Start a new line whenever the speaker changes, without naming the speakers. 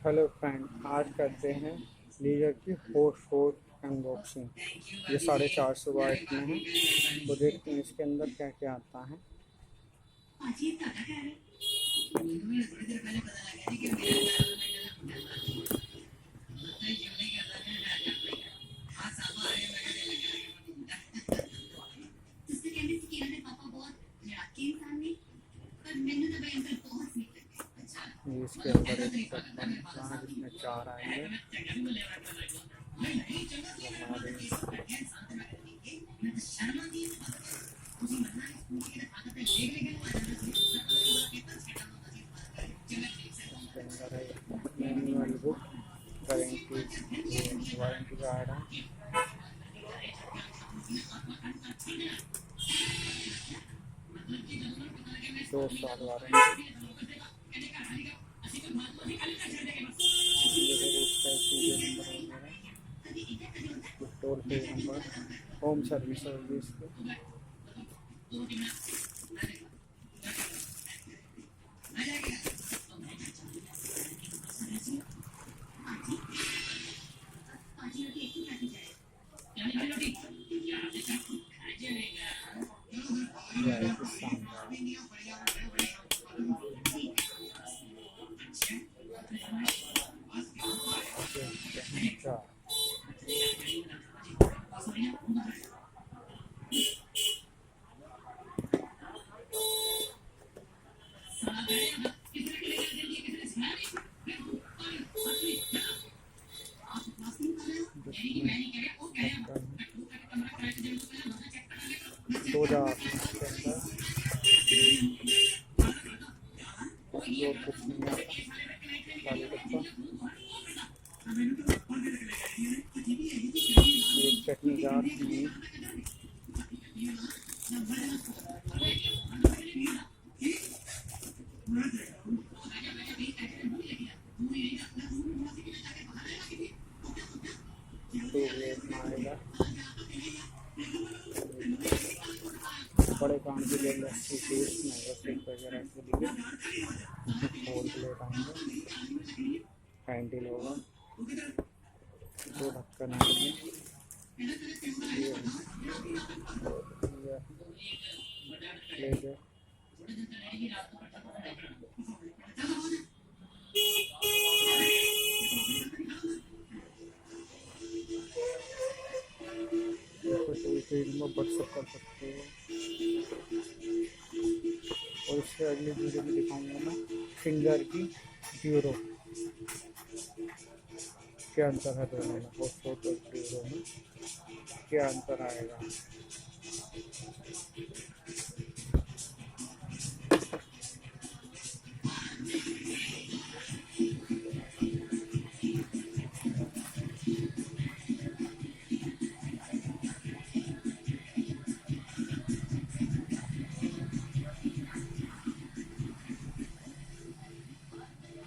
Hello friend, आज करते हैं लीजर की हॉटशॉट अनबॉक्सिंग। ये 450 वाट में है, तो देखते हैं इसके अंदर क्या क्या आता है। ये इसके अंदर एक ढक्कन है जिसमें 4 आएंगे। इसके अंदर है मैनुअल बुक, वारंटी कार्ड है। 2 साल warranty. Toll free number, home service होगी इसकी। सोडा इसके अंदर और कुछ नहीं आता, खाली डब्बा। एक चटनी जार नहीं। बड़े काम के लिए लस्सी, टेस्ट नहीं वगैरह के लिए 4 प्लेट आएंगे। हैंडल होगा, 2 ढक्कन आएंगे। लेजर में व्हाट्सअप कर सकते हो। और इससे अगली वीडियो में दिखाऊंगा मैं फिंगर की ब्यूरो, क्या अंतर है दोनों में, हॉटशॉट और ब्यूरो में क्या अंतर आएगा।